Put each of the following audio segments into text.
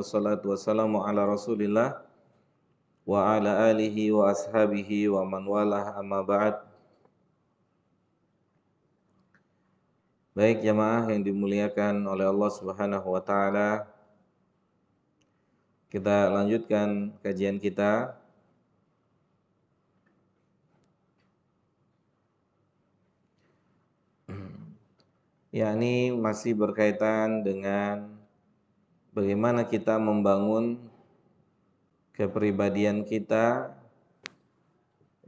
wassalatu wassalamu ala Rasulillah wa ala alihi wa ashabihi wa man walah, amma ba'd. Baik jamaah yang dimuliakan oleh Allah Subhanahu wa taala, kita lanjutkan kajian kita yakni masih berkaitan dengan bagaimana kita membangun kepribadian kita,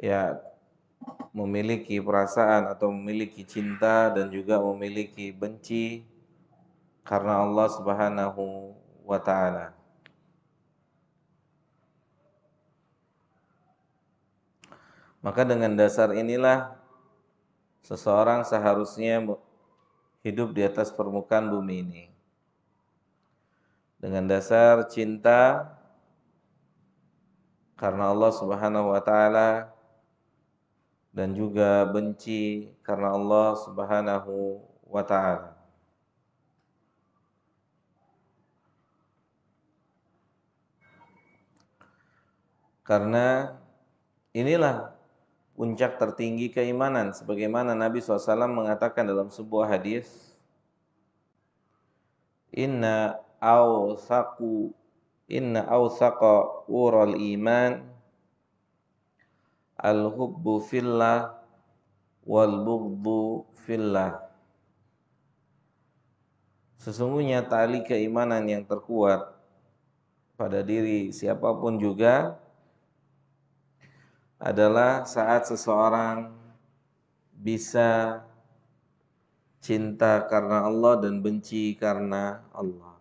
ya, memiliki perasaan atau memiliki cinta dan juga memiliki benci karena Allah Subhanahu wa taala. Maka dengan dasar inilah seseorang seharusnya hidup di atas permukaan bumi ini. Dengan dasar cinta karena Allah Subhanahu wa taala dan juga benci karena Allah Subhanahu wa taala. Karena inilah puncak tertinggi keimanan, sebagaimana Nabi SAW mengatakan dalam sebuah hadis, Inna awsaqa ural iman al-hubbu fillah wal bughdu fillah. Sesungguhnya tali keimanan yang terkuat pada diri siapapun juga adalah saat seseorang bisa cinta karena Allah dan benci karena Allah.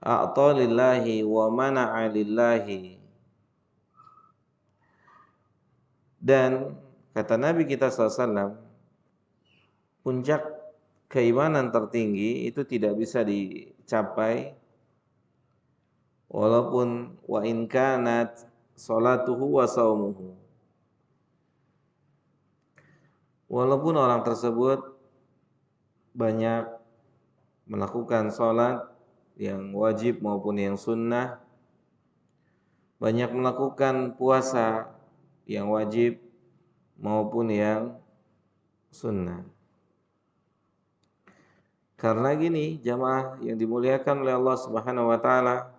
A'ta lillahi wa mana'a lillahi. Dan kata Nabi kita SAW, puncak keimanan tertinggi itu tidak bisa dicapai walaupun wa in kanat salatuhu wa saumuhu. Walaupun orang tersebut banyak melakukan sholat yang wajib maupun yang sunnah, banyak melakukan puasa yang wajib maupun yang sunnah. Karena gini, jamaah yang dimuliakan oleh Allah Subhanahu wa taala,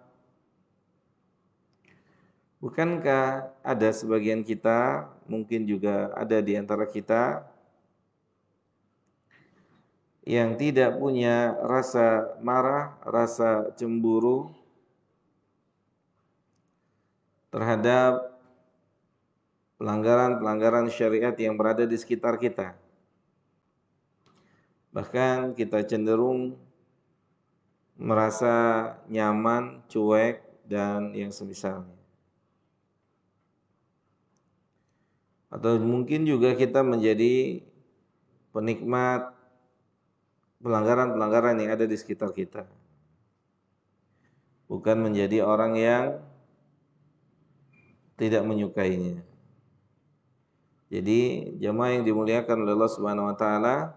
bukankah ada sebagian kita, mungkin juga ada di antara kita yang tidak punya rasa marah, rasa cemburu terhadap pelanggaran-pelanggaran syariat yang berada di sekitar kita. Bahkan kita cenderung merasa nyaman, cuek, dan yang semisalnya. Atau mungkin juga kita menjadi penikmat pelanggaran-pelanggaran yang ada di sekitar kita. Bukan menjadi orang yang tidak menyukainya. Jadi jamaah yang dimuliakan oleh Allah Subhanahu wa taala,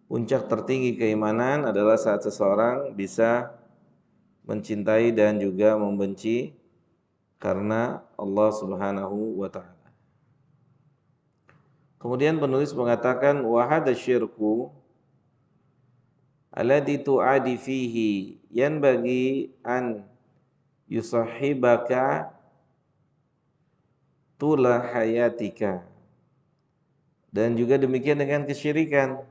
puncak tertinggi keimanan adalah saat seseorang bisa mencintai dan juga membenci karena Allah Subhanahu wa taala. Kemudian penulis mengatakan wa hadza syirku alladhi tu'adi fihi yanbaghi an yusahibaka tula hayatika. Dan juga demikian dengan kesyirikan,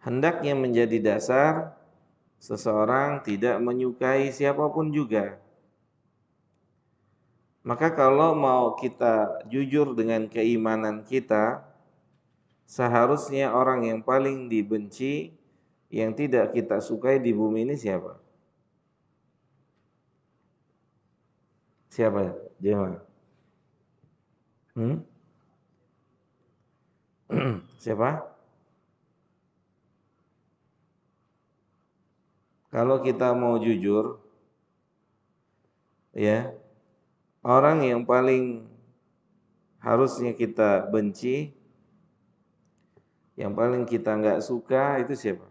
hendaknya menjadi dasar seseorang tidak menyukai siapapun juga. Maka kalau mau kita jujur dengan keimanan kita, seharusnya orang yang paling dibenci, yang tidak kita sukai di bumi ini siapa? Siapa? Jemaah. Siapa? Kalau kita mau jujur, ya, orang yang paling harusnya kita benci, yang paling kita nggak suka itu siapa?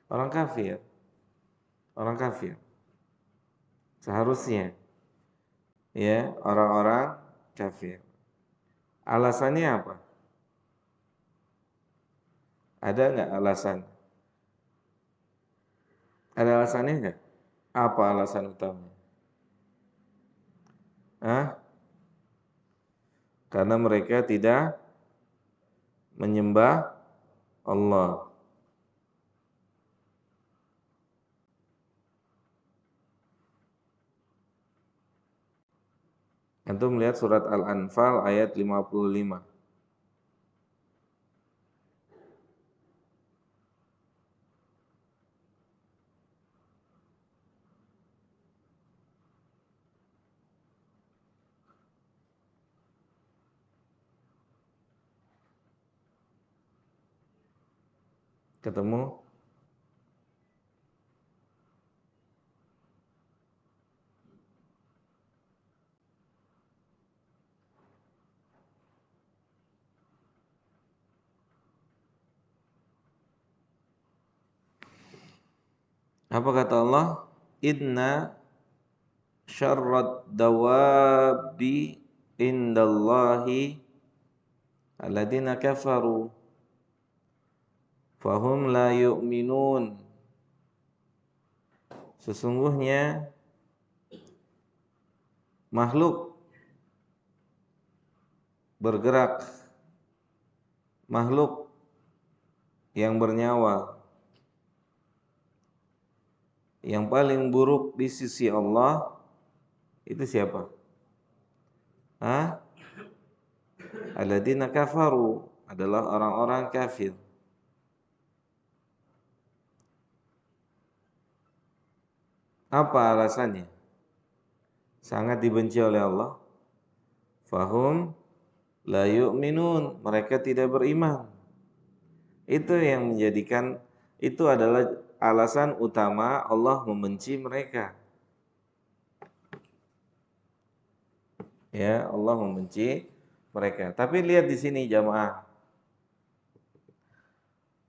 Orang kafir. Orang kafir. Seharusnya ya orang-orang kafir. Alasannya apa? Ada nggak alasan? Ada alasannya nggak? Apa alasan utama? Karena mereka tidak menyembah Allah. Antum melihat surat Al-Anfal ayat 55. Ketemu? Apa kata Allah? Inna syarrad dawabi indallahi alladzina kafaru fahum la yu'minun. Sesungguhnya makhluk bergerak, makhluk yang bernyawa, yang paling buruk di sisi Allah itu siapa? Alladzina kafaru, adalah orang-orang kafir. Apa alasannya? Sangat dibenci oleh Allah. Fahum la yu'minun, mereka tidak beriman. Itu yang menjadikan, itu adalah alasan utama Allah membenci mereka. Ya, Allah membenci mereka. Tapi lihat di sini jamaah.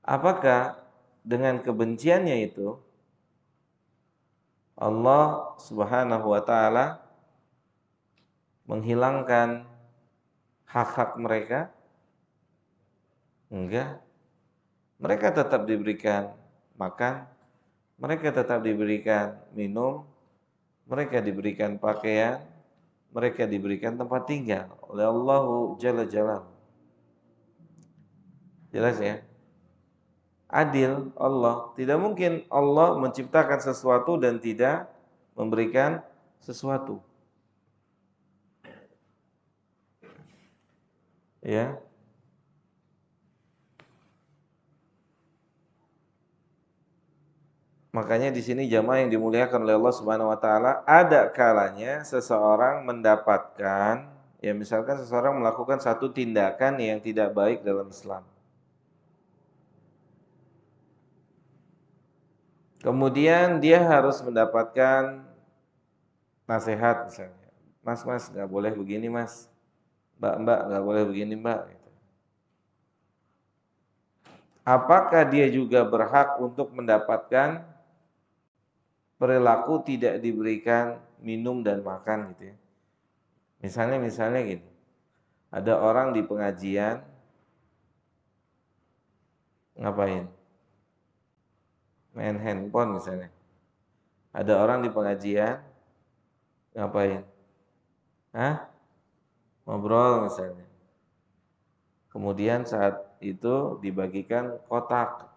Apakah dengan kebenciannya itu Allah Subhanahu wa taala menghilangkan hak-hak mereka? Enggak. Mereka tetap diberikan makan, mereka tetap diberikan minum, mereka diberikan pakaian, mereka diberikan tempat tinggal oleh Allah Jalla Jalaluhu. Jelas ya? Adil Allah. Tidak mungkin Allah menciptakan sesuatu dan tidak memberikan sesuatu. Ya. Makanya di sini jamaah yang dimuliakan oleh Allah Subhanahu wa taala, ada kalanya seseorang mendapatkan, ya misalkan seseorang melakukan satu tindakan yang tidak baik dalam Islam. Kemudian dia harus mendapatkan nasihat misalnya. Mas, nggak boleh begini mas. Mbak, nggak boleh begini mbak. Apakah dia juga berhak untuk mendapatkan perilaku tidak diberikan minum dan makan gitu ya? Misalnya gini, ada orang di pengajian ngapain? Main handphone misalnya. Ada orang di pengajian ngapain? Ngobrol misalnya. Kemudian saat itu dibagikan kotak,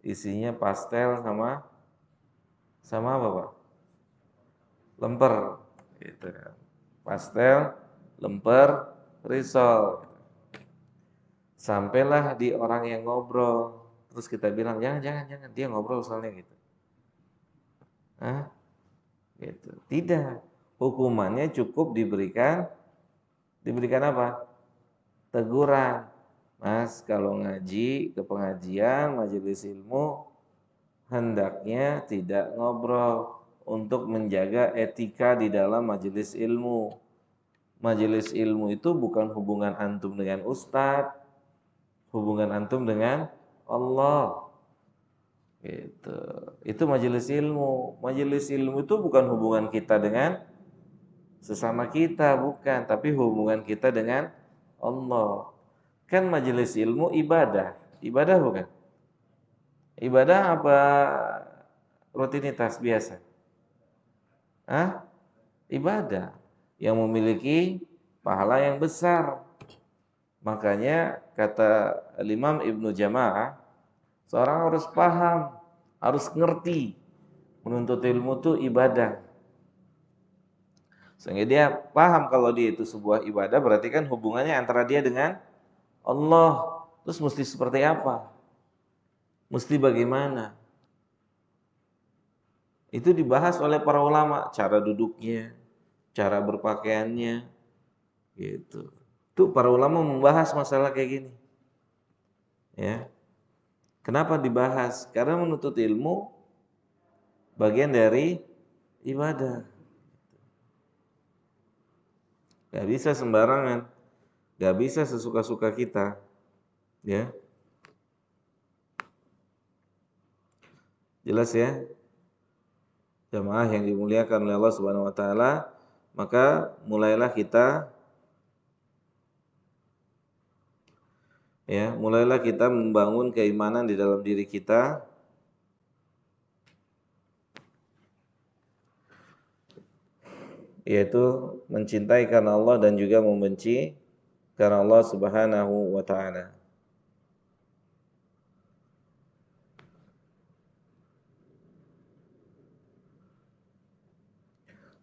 isinya pastel sama apa Pak? Lemper, gitu kan. Pastel, lemper, risol. Sampailah di orang yang ngobrol, terus kita bilang jangan, dia ngobrol soalnya gitu. Gitu. Tidak. Hukumannya cukup diberikan apa? Teguran. Mas, kalau ngaji ke pengajian, majelis ilmu, hendaknya tidak ngobrol. untuk menjaga etika di dalam majelis ilmu. Majelis ilmu itu bukan hubungan antum dengan ustadz, hubungan antum dengan Allah. Gitu. Itu majelis ilmu. Majelis ilmu itu bukan hubungan kita dengan sesama kita, bukan, tapi hubungan kita dengan Allah. Kan majelis ilmu ibadah. Ibadah bukan? Ibadah apa rutinitas biasa? Hah? Ibadah yang memiliki pahala yang besar. Makanya kata Imam Ibnu Jamaah, seorang harus paham, harus ngerti menuntut ilmu itu ibadah. Sehingga dia paham kalau dia itu sebuah ibadah, berarti kan hubungannya antara dia dengan Allah. Terus mesti seperti apa? Mesti bagaimana? Itu dibahas oleh para ulama, cara duduknya, cara berpakaiannya, gitu. Tuh para ulama membahas masalah kayak gini. Ya. Kenapa dibahas? Karena menuntut ilmu bagian dari ibadah. Gak bisa sembarangan, gak bisa sesuka-suka kita, ya. Jelas ya, jamaah yang dimuliakan oleh Allah Subhanahu Wa Taala. Maka mulailah kita, ya, mulailah kita membangun keimanan di dalam diri kita, yaitu mencintai karena Allah dan juga membenci karena Allah Subhanahu Wa Taala.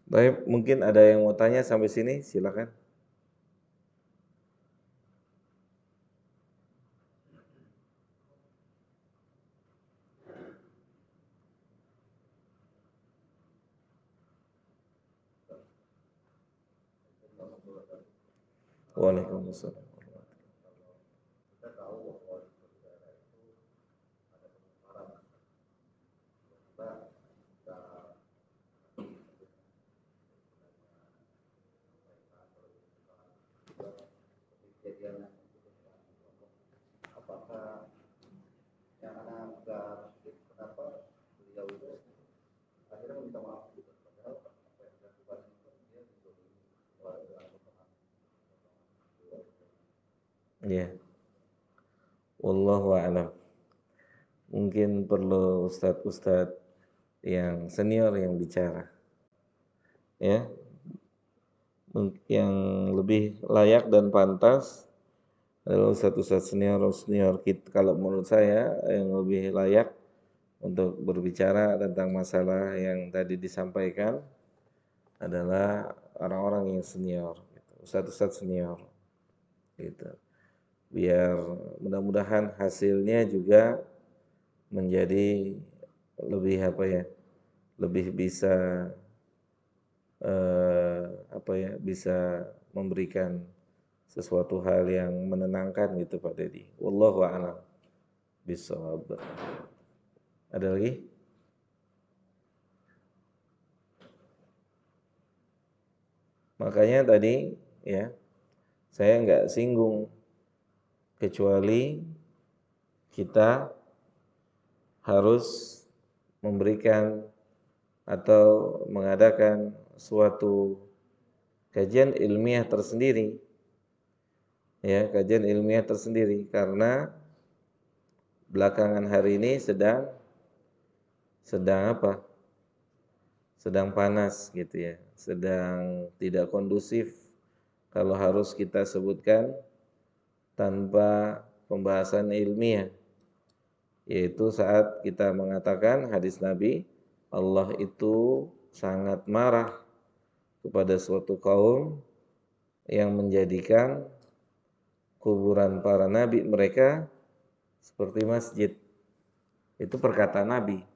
Baik, mungkin ada yang mau tanya sampai sini, silakan. Waalaikumsalam. Ya, wallahu a'lam. Mungkin perlu ustadz-ustadz yang senior yang bicara, ya, yang lebih layak dan pantas adalah ustadz-ustadz senior kita. Kalau menurut saya yang lebih layak untuk berbicara tentang masalah yang tadi disampaikan adalah orang-orang yang senior, gitu. Ustadz-ustadz senior, gitu. Biar mudah-mudahan hasilnya juga menjadi lebih lebih bisa bisa memberikan sesuatu hal yang menenangkan gitu Pak Dedi. Wallahu a'lam bishawab. Ada lagi? Makanya tadi ya saya nggak singgung kecuali kita harus memberikan atau mengadakan suatu kajian ilmiah tersendiri, ya, kajian ilmiah tersendiri, karena belakangan hari ini sedang apa? Sedang panas gitu ya, sedang tidak kondusif kalau harus kita sebutkan tanpa pembahasan ilmiah, yaitu saat kita mengatakan hadis Nabi, Allah itu sangat marah kepada suatu kaum yang menjadikan kuburan para nabi mereka seperti masjid. Itu perkataan Nabi.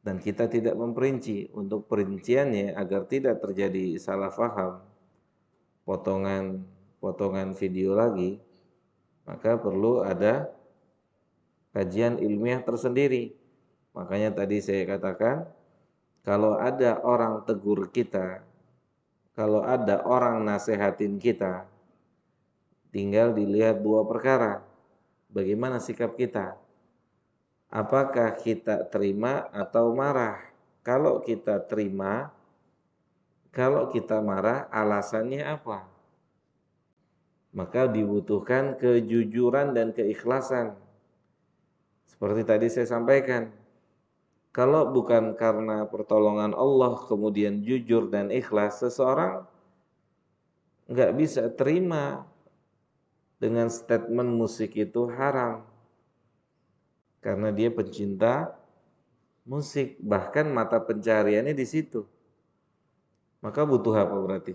Dan kita tidak memperinci. Untuk perinciannya agar tidak terjadi salah faham, potongan video lagi, maka perlu ada kajian ilmiah tersendiri. Makanya tadi saya katakan Kalau ada orang tegur kita, kalau ada orang nasehatin kita, tinggal dilihat dua perkara. Bagaimana sikap kita? Apakah kita terima atau marah? Kalau kita terima, kalau kita marah, alasannya apa? Maka dibutuhkan kejujuran dan keikhlasan. Seperti tadi saya sampaikan, kalau bukan karena pertolongan Allah kemudian jujur dan ikhlas, seseorang nggak bisa terima dengan statement musik itu haram. Karena dia pencinta musik, bahkan mata pencahariannya di situ. Maka butuh apa berarti?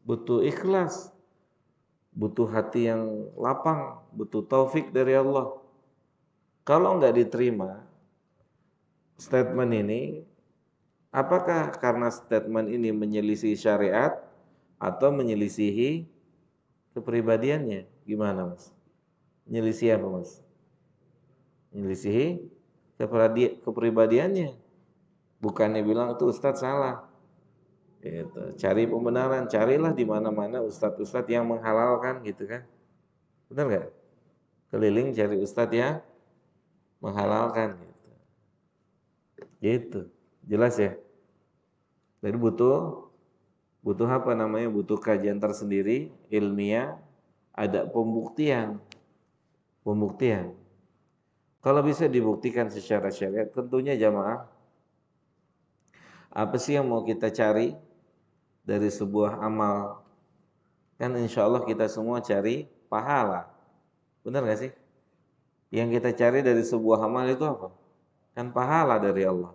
Butuh ikhlas, butuh hati yang lapang, butuh taufik dari Allah. Kalau nggak diterima statement ini, apakah karena statement ini menyelisih syariat atau menyelisihi kepribadiannya? Gimana mas? Menyelisih apa mas? Menyelisihi kepribadiannya. Bukannya bilang itu ustadz salah. Gitu. Cari pembenaran, carilah di mana-mana ustadz-ustadz yang menghalalkan gitu kan. Benar nggak? Keliling cari ustadz yang menghalalkan gitu. Gitu. Jelas ya? Jadi butuh apa namanya? Butuh kajian tersendiri, ilmiah, ada pembuktian. Pembuktian. Kalau bisa dibuktikan secara syariat, tentunya jamaah, apa sih yang mau kita cari dari sebuah amal? Kan insya Allah kita semua cari pahala. Benar gak sih? Yang kita cari dari sebuah amal itu apa? Kan pahala dari Allah.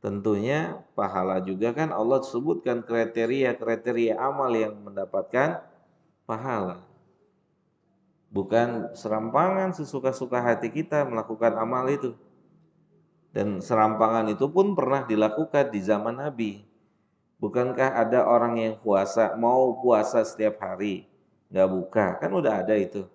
Tentunya pahala juga kan Allah sebutkan kriteria-kriteria amal yang mendapatkan pahala. Bukan serampangan sesuka-suka hati kita melakukan amal itu. Dan serampangan itu pun pernah dilakukan di zaman Nabi. Bukankah ada orang yang mau puasa setiap hari, nggak buka, kan udah ada itu,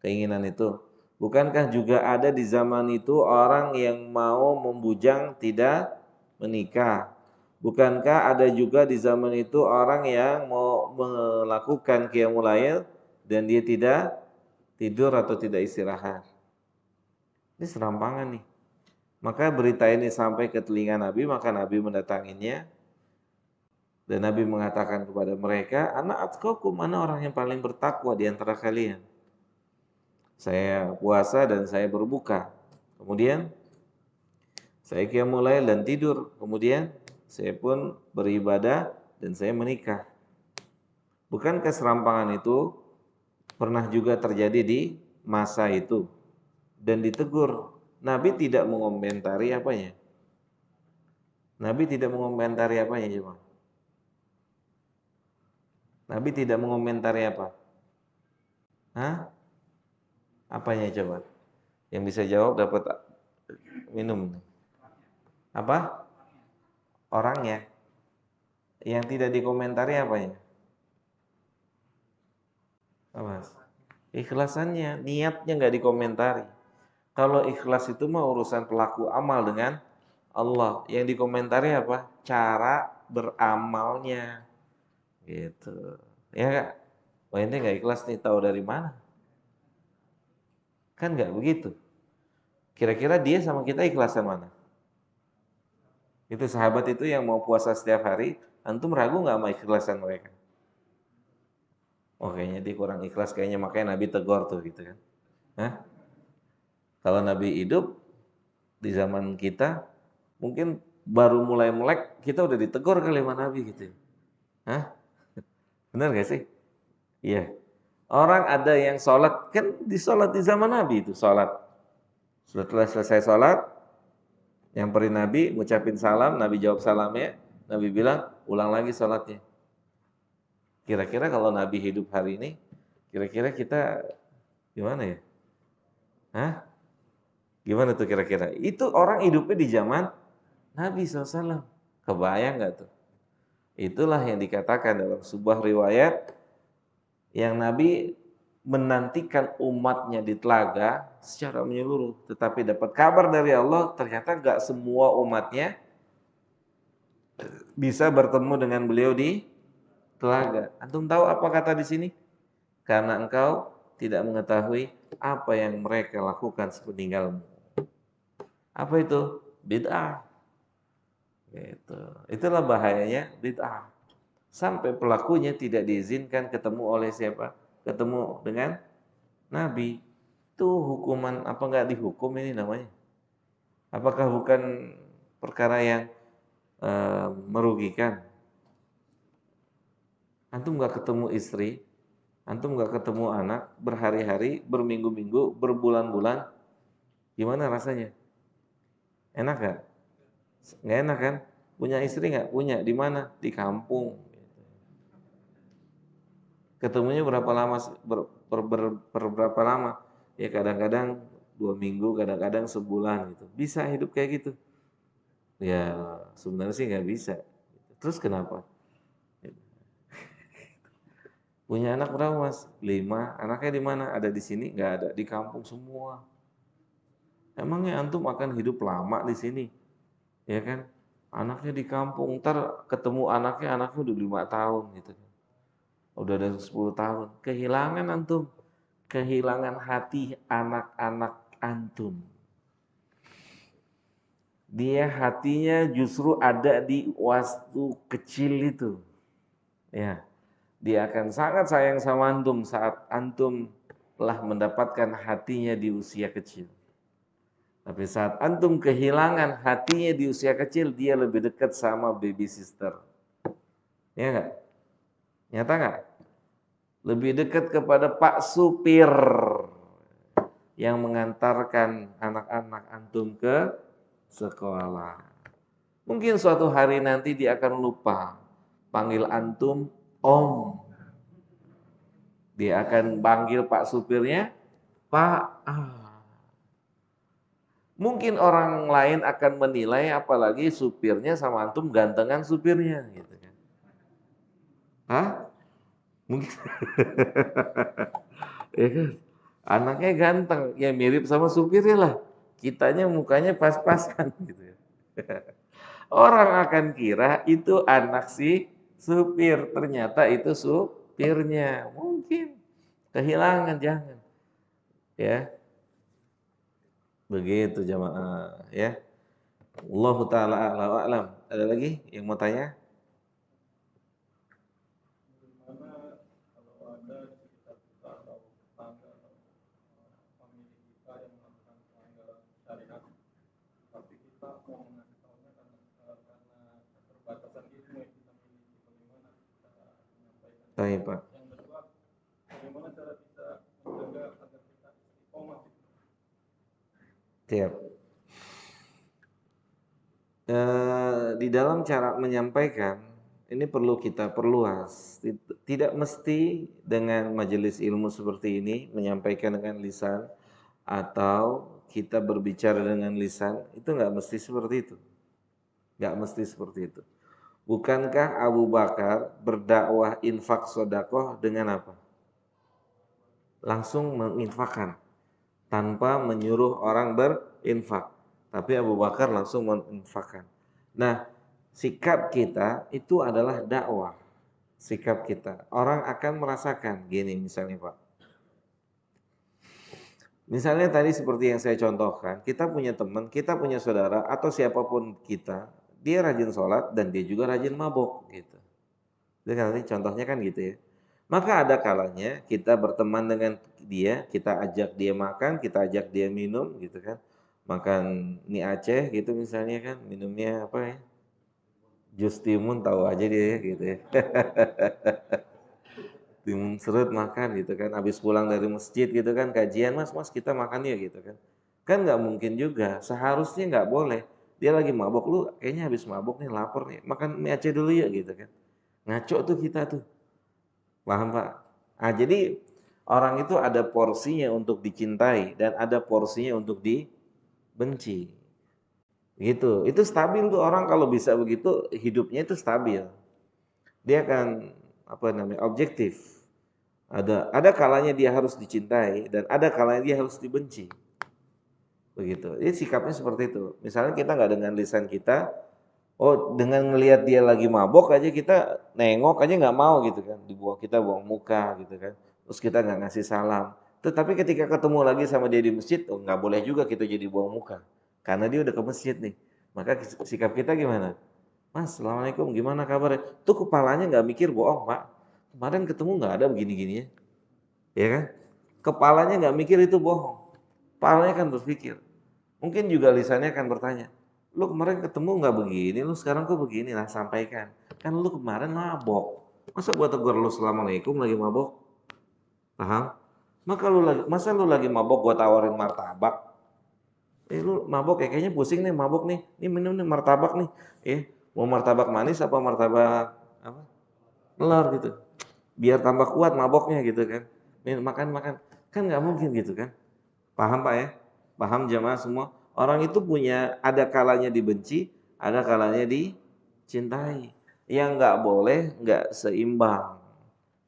keinginan itu. Bukankah juga ada di zaman itu orang yang mau membujang tidak menikah? Bukankah ada juga di zaman itu orang yang mau melakukan qiyamul lail dan dia tidak tidur atau tidak istirahat? Ini serampangan nih. Maka berita ini sampai ke telinga Nabi, maka Nabi mendatanginya dan Nabi mengatakan kepada mereka, "Ana atqakum, mana orang yang paling bertakwa di antara kalian? Saya puasa dan saya berbuka. Kemudian saya qiyamul lail dan tidur. Kemudian saya pun beribadah dan saya menikah." Bukankah serampangan itu pernah juga terjadi di masa itu dan ditegur? Nabi tidak mengomentari apanya? Nabi tidak mengomentari apanya cuma? Nabi tidak mengomentari apa? Hah? Apanya coba? Yang bisa jawab dapat minum. Apa? Orangnya. Yang tidak dikomentari apanya? Apa? Ikhlasannya, niatnya nggak dikomentari. Kalau ikhlas itu mah urusan pelaku amal dengan Allah. Yang dikomentari apa? Cara beramalnya. Gitu. Ya nggak? Wah ini nggak ikhlas nih, tahu dari mana? Kan nggak begitu. Kira-kira dia sama kita ikhlasan mana? Itu sahabat itu yang mau puasa setiap hari, antum ragu nggak sama ikhlasan mereka? Oh kayaknya dia kurang ikhlas, kayaknya makanya Nabi tegur tuh gitu kan. Hah? Kalau Nabi hidup di zaman kita, mungkin baru mulai melek, kita udah ditegur kali sama Nabi gitu. Hah? Benar gak sih? Iya. Orang ada yang sholat, kan di zaman Nabi itu sholat. Setelah selesai sholat, nyamperin Nabi, ngucapin salam, Nabi jawab salamnya, Nabi bilang, ulang lagi sholatnya. Kira-kira kalau Nabi hidup hari ini, kira-kira kita gimana ya? Hah? Gimana tuh kira-kira? Itu orang hidupnya di zaman Nabi SAW. Kebayang nggak tuh? Itulah yang dikatakan dalam sebuah riwayat yang Nabi menantikan umatnya di telaga secara menyeluruh, tetapi dapat kabar dari Allah ternyata gak semua umatnya bisa bertemu dengan beliau di telaga. Antum tahu apa kata di sini? Karena engkau tidak mengetahui apa yang mereka lakukan sepeninggalmu. Apa itu? Bid'ah. Gitu. Itulah bahayanya bid'ah. Sampai pelakunya tidak diizinkan ketemu oleh siapa? Ketemu dengan Nabi. Itu hukuman apa enggak dihukum ini namanya? Apakah bukan perkara yang merugikan? Antum enggak ketemu istri, antum enggak ketemu anak berhari-hari, berminggu-minggu, berbulan-bulan, gimana rasanya? Enak gak? Nggak enak kan? Punya istri nggak? Punya. Di mana? Di kampung. Ketemunya berapa lama? Berapa lama? Ya kadang-kadang 2 minggu, kadang-kadang sebulan gitu. Bisa hidup kayak gitu? Ya sebenarnya sih nggak bisa. Terus kenapa? Punya anak berapa mas? 5. Anaknya di mana? Ada di sini? Nggak ada. Di kampung semua. Emangnya antum akan hidup lama di sini? Ya kan? Anaknya di kampung. Ntar ketemu anaknya udah 5 tahun gitu. Udah ada 10 tahun. Kehilangan antum. Kehilangan hati anak-anak antum. Dia hatinya justru ada di waktu kecil itu. Ya, dia akan sangat sayang sama antum saat antum telah mendapatkan hatinya di usia kecil. Tapi saat antum kehilangan hatinya di usia kecil, dia lebih dekat sama baby sister. Ya enggak? Nyata enggak? Lebih dekat kepada Pak Supir yang mengantarkan anak-anak antum ke sekolah. Mungkin suatu hari nanti dia akan lupa panggil antum Om. Dia akan panggil Pak supirnya Pak. Mungkin orang lain akan menilai apalagi supirnya sama antum gantengan supirnya gitu kan. Hah? Mungkin ya kan? Anaknya ganteng, ya mirip sama supirnya lah. Kitanya mukanya pas-pasan gitu ya. Orang akan kira itu anak si supir, ternyata itu supirnya. Mungkin kehilangan, jangan. Ya, begitu jamaah ya. Allahu taala a'lam. Ada lagi yang mau tanya? Tanya Pak. Siap. Di dalam cara menyampaikan ini perlu kita perluas. Tidak mesti dengan majelis ilmu seperti ini menyampaikan dengan lisan atau kita berbicara dengan lisan, itu nggak mesti seperti itu. Nggak mesti seperti itu. Bukankah Abu Bakar berdakwah infak sodakoh dengan apa? Langsung menginfakkan tanpa menyuruh orang berinfak. Tapi Abu Bakar langsung menginfakkan. Nah, sikap kita itu adalah dakwah. Sikap kita. Orang akan merasakan. Gini misalnya Pak. Misalnya tadi seperti yang saya contohkan, kita punya teman, kita punya saudara, atau siapapun kita, dia rajin sholat dan dia juga rajin mabok gitu. Jadi nanti contohnya kan gitu ya. Maka ada kalanya kita berteman dengan dia, kita ajak dia makan, kita ajak dia minum gitu kan. Makan mie Aceh gitu misalnya kan, minumnya apa ya? Jus timun tahu aja dia ya gitu ya. Timun serut makan gitu kan, habis pulang dari masjid gitu kan, kajian mas kita makan ya gitu kan. Kan nggak mungkin juga, seharusnya nggak boleh. Dia lagi mabok, lu kayaknya habis mabok nih, lapar nih, makan mie Aceh dulu ya gitu kan. Ngaco tuh kita tuh, paham Pak? Ah jadi orang itu ada porsinya untuk dicintai dan ada porsinya untuk dibenci. Gitu. Itu stabil tuh orang kalau bisa begitu hidupnya itu stabil. Dia akan apa namanya? Objektif. Ada kalanya dia harus dicintai dan ada kalanya dia harus dibenci. Begitu. Jadi sikapnya seperti itu. Misalnya kita nggak dengan lisan kita, oh dengan ngelihat dia lagi mabok aja kita nengok aja nggak mau gitu kan, kita buang muka gitu kan, terus kita nggak ngasih salam. Tetapi ketika ketemu lagi sama dia di masjid, oh nggak boleh juga kita jadi buang muka, karena dia udah ke masjid nih. Maka sikap kita gimana? Mas, assalamualaikum, gimana kabarnya? Tuh kepalanya nggak mikir bohong pak, kemarin ketemu nggak ada begini-gini ya kan? Kepalanya nggak mikir itu bohong, kepalanya kan berpikir. Mungkin juga lisannya akan bertanya, lu kemarin ketemu nggak begini, lu sekarang kok begini, lah sampaikan. Kan lu kemarin mabok, masa gua tegur lu assalamualaikum lagi mabok, paham? Masa lu lagi mabok gua tawarin martabak, lu mabok ya kayaknya pusing nih mabok nih, minum nih martabak nih, mau martabak manis apa martabak apa? Telur gitu, biar tambah kuat maboknya gitu kan, nih makan makan, kan nggak mungkin gitu kan, paham pak ya? Paham jamaah semua? Orang itu punya ada kalanya dibenci, ada kalanya dicintai. Yang nggak boleh nggak seimbang.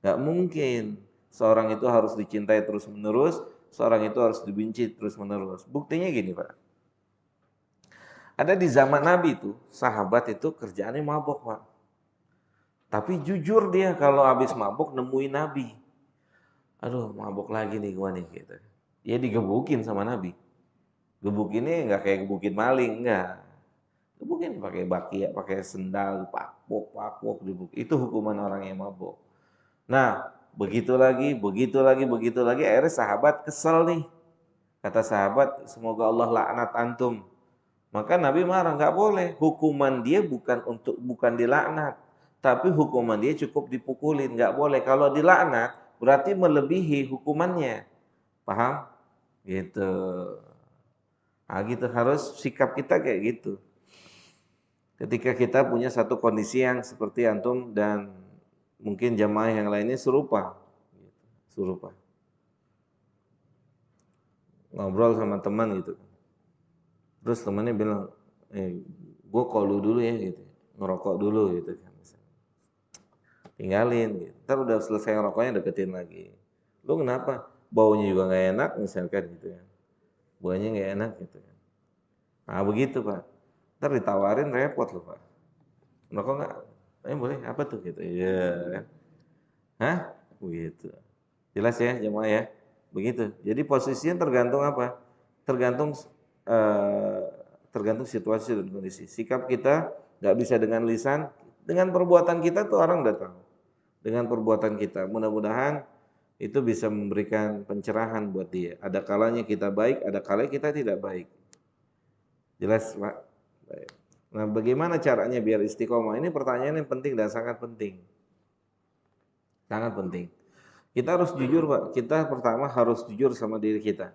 Nggak mungkin seorang itu harus dicintai terus menerus, seorang itu harus dibenci terus menerus. Buktinya gini pak, ada di zaman Nabi itu sahabat itu kerjaannya mabok pak. Tapi jujur dia kalau habis mabok nemuin Nabi, aduh mabok lagi nih gua nih gitu. Ya digebukin sama Nabi. Gebukinnya nggak kayak gebukin maling, enggak. Gebukin pakai baki, pakai sendal, pakpok, pakpok, itu hukuman orang yang mabok. Nah, begitu lagi, begitu lagi, akhirnya sahabat kesel nih. Kata sahabat, semoga Allah laknat antum. Maka Nabi marah, nggak boleh. Hukuman dia bukan dilaknat, tapi hukuman dia cukup dipukulin, nggak boleh. Kalau dilaknat, berarti melebihi hukumannya. Paham? Gitu. Nah, gitu harus sikap kita kayak gitu. Ketika kita punya satu kondisi yang seperti antum dan mungkin jamaah yang lainnya serupa, serupa. Ngobrol sama teman gitu. Terus temannya bilang, gue kolu dulu ya gitu, ngerokok dulu gitu kan. Tinggalin gitu. Ntar udah selesai ngerokoknya deketin lagi. Lu kenapa? Baunya juga nggak enak misalkan gitu kan. Baunya nggak enak gitu kan. Nah begitu pak. Ntar ditawarin repot loh pak. Ngerokok nggak? Boleh, apa tuh gitu. Iya kan. Hah? Begitu. Jelas ya jemaah ya? Begitu. Jadi posisinya tergantung apa? Tergantung eh, tergantung situasi dan kondisi. Sikap kita nggak bisa dengan lisan, dengan perbuatan kita tuh orang udah tahu. Dengan perbuatan kita, mudah-mudahan itu bisa memberikan pencerahan buat dia. Ada kalanya kita baik, ada kalanya kita tidak baik. Jelas Pak? Baik. Nah bagaimana caranya biar istiqomah? Ini pertanyaan yang penting dan sangat penting. Sangat penting. Kita harus jujur Pak, kita pertama harus jujur sama diri kita.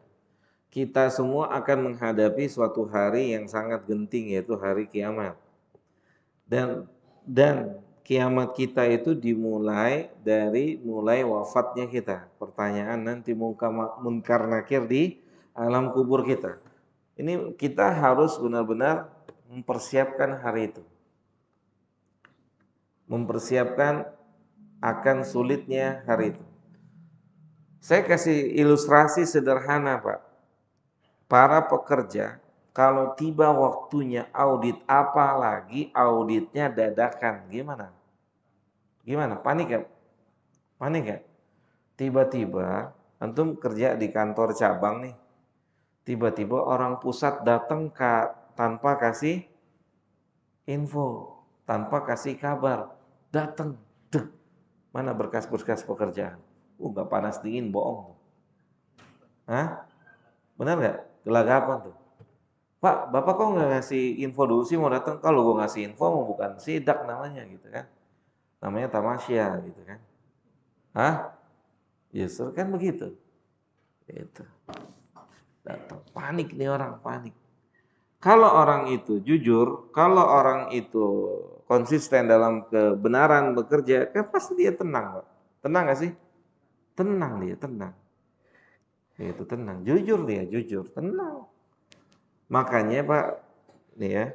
Kita semua akan menghadapi suatu hari yang sangat genting yaitu hari kiamat. Dan kiamat kita itu dimulai dari mulai wafatnya kita. Pertanyaan nanti munkar nakir di alam kubur kita. Ini kita harus benar-benar mempersiapkan hari itu. Mempersiapkan akan sulitnya hari itu. Saya kasih ilustrasi sederhana, Pak. Para pekerja, kalau tiba waktunya audit, apalagi auditnya dadakan, gimana? Gimana? Panik ya? Panik ya? Tiba-tiba, antum kerja di kantor cabang nih, tiba-tiba orang pusat datang tanpa kasih info, tanpa kasih kabar, datang, mana berkas-berkas pekerjaan? Nggak panas dingin, bohong. Hah? Benar nggak? Gelagapan tuh. Pak, Bapak kok nggak ngasih info dulu sih mau datang? Kalau gue ngasih info mau bukan sidak namanya gitu kan. Namanya tamasya gitu kan. Hah? Justru kan begitu. Itu. Datang. Panik nih orang, panik. Kalau orang itu jujur, kalau orang itu konsisten dalam kebenaran bekerja, kan pasti dia tenang, Pak. Tenang gak sih? Tenang dia, tenang. Itu tenang, jujur dia, jujur, tenang. Makanya Pak, nih ya,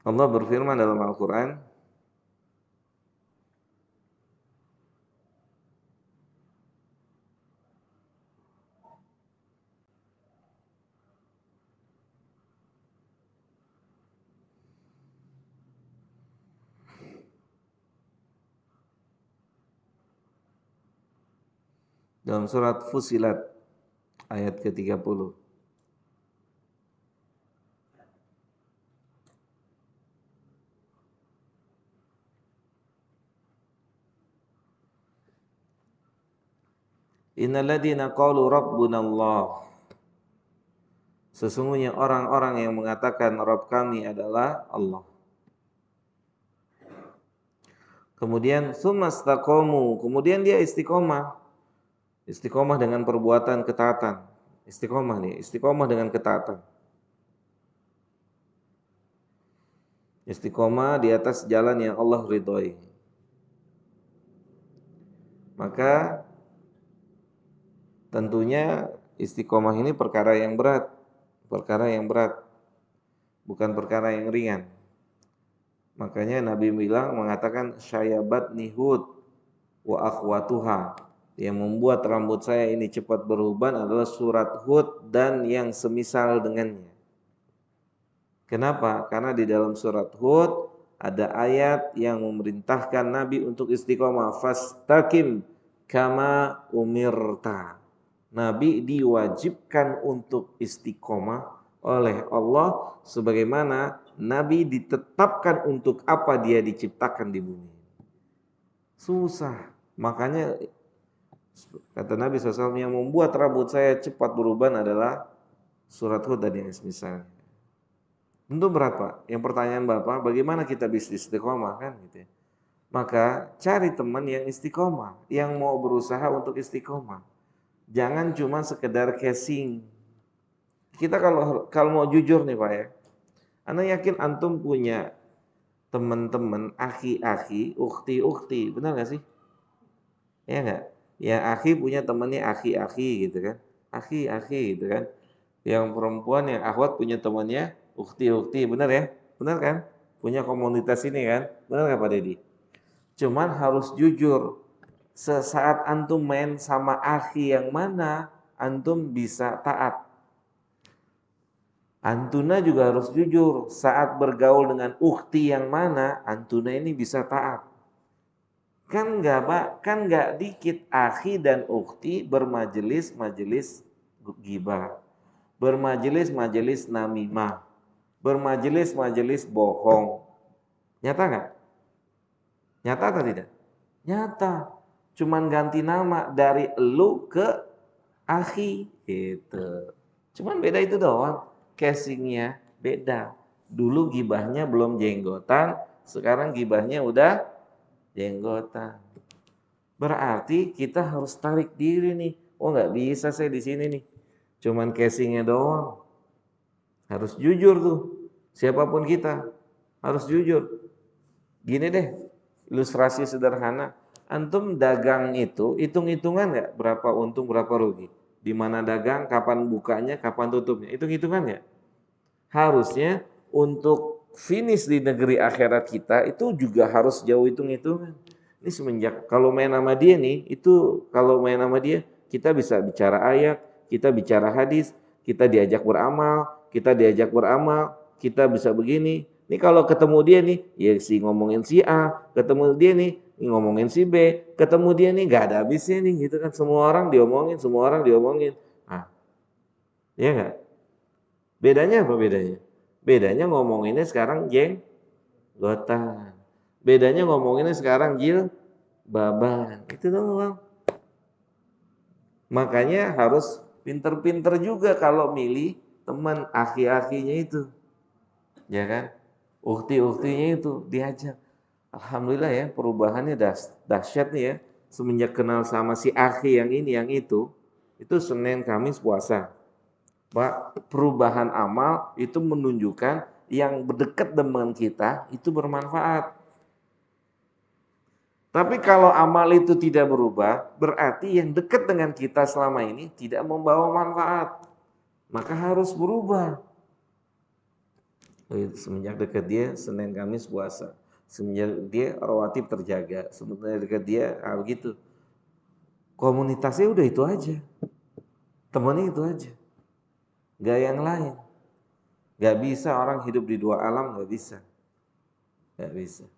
Allah berfirman dalam Al-Quran, dalam surat Fusilat ayat ke-30. Innalladzina qalu rabbunallah. Sesungguhnya orang-orang yang mengatakan Rabb kami adalah Allah. Kemudian tsumastaqamu, kemudian dia istiqomah. Istiqomah dengan perbuatan ketaatan. Istiqomah nih, istiqomah dengan ketaatan. Istiqomah di atas jalan yang Allah ridhoi. Maka tentunya istiqomah ini perkara yang berat. Perkara yang berat. Bukan perkara yang ringan. Makanya Nabi bilang mengatakan syayabat nihud wa akhwatuha. Yang membuat rambut saya ini cepat beruban adalah surat Hud dan yang semisal dengannya. Kenapa? Karena di dalam surat Hud ada ayat yang memerintahkan Nabi untuk istiqomah. Fastaqim kama umirta. Nabi diwajibkan untuk istiqomah oleh Allah sebagaimana Nabi ditetapkan untuk apa dia diciptakan di bumi. Susah. Makanya kata Nabi SAW yang membuat rambut saya cepat beruban adalah surat Hud dan yang misalnya. Tentu berat Pak. Yang pertanyaan Bapak, bagaimana kita bisa istiqomah kan gitu ya. Maka cari teman yang istiqomah, yang mau berusaha untuk istiqomah. Jangan cuma sekedar casing. Kita kalau mau jujur nih Pak ya, Anda yakin antum punya teman-teman, aki-aki, ukti-ukti, benar gak sih? Ya enggak? Ya akhi punya temannya aki-aki gitu kan. Aki-aki gitu kan. Yang perempuan yang akhwat punya temannya ukti-ukti, benar ya? Benar kan? Punya komunitas ini kan? Benar gak Pak Deddy? Cuman harus jujur. Sesaat antum main sama akhi yang mana, antum bisa taat. Antuna juga harus jujur. Saat bergaul dengan ukti yang mana, antuna ini bisa taat. Kan enggak Pak, kan enggak dikit akhi dan ukti bermajelis-majelis ghibah, bermajelis-majelis namimah, bermajelis-majelis bohong. Nyata enggak? Nyata atau tidak? Nyata. Cuman ganti nama dari elu ke akhi gitu. Cuman beda itu doang. Casingnya beda. Dulu gibahnya belum jenggotan, sekarang gibahnya udah jenggotan. Berarti kita harus tarik diri nih. Oh nggak bisa saya di sini nih. Cuman casingnya doang. Harus jujur tuh. Siapapun kita harus jujur. Gini deh, ilustrasi sederhana. Antum dagang itu hitung-hitungan nggak berapa untung berapa rugi? Di mana dagang, kapan bukanya, kapan tutupnya? Hitung-hitungan nggak? Harusnya untuk finish di negeri akhirat kita itu juga harus jauh hitung-hitungan. Ini semenjak kalau main sama dia nih, itu kalau main sama dia kita bisa bicara ayat, kita bicara hadis, kita diajak beramal, kita bisa begini. Ini kalau ketemu dia nih, ya si ngomongin si A, ketemu dia nih ngomongin si B, ketemu dia nih nggak ada habisnya nih gitu kan. Semua orang diomongin. Ah, ya nggak? Bedanya apa bedanya? Bedanya ngomonginnya sekarang jenggotan. Bedanya ngomonginnya sekarang jilbaban. Itu doang. Makanya harus pinter-pinter juga kalau milih teman aki-akinya itu. Ya kan? Ukti-uktinya itu diajak. Alhamdulillah ya perubahannya dahsyat nih ya. Semenjak kenal sama si aki yang ini yang itu Senin Kamis puasa. Pak, perubahan amal itu menunjukkan yang berdekat dengan kita itu bermanfaat. Tapi kalau amal itu tidak berubah, berarti yang dekat dengan kita selama ini tidak membawa manfaat. Maka harus berubah. Semenjak dekat dia, Senin Kamis puasa. Semenjak dia rawatib terjaga. Semenjak dekat dia, begitu. Komunitasnya udah itu aja. Temannya itu aja. Gak yang lain. Gak bisa orang hidup di dua alam, gak bisa. Gak bisa.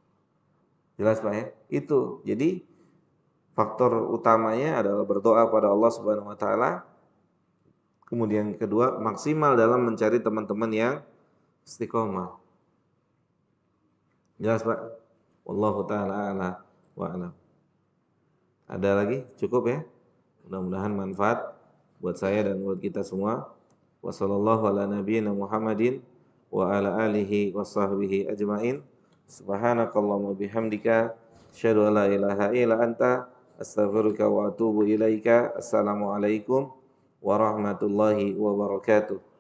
Jelas Pak ya? Itu. Jadi Faktor utamanya adalah berdoa pada Allah Subhanahu wa taala. Kemudian kedua, maksimal dalam mencari teman-teman yang istiqomah. Jelas, Pak? Wallahu taala a'la wa a'lam. Ada lagi? Cukup ya? Mudah-mudahan manfaat buat saya dan buat kita semua. Wassallallahu ala nabiyyina Muhammadin wa ala alihi washabbihi ajmain. Subhanakallahumma bihamdika asyhadu an la ilaha illa anta astaghfiruka wa atubu ilaika. Assalamualaikum warahmatullahi wabarakatuh.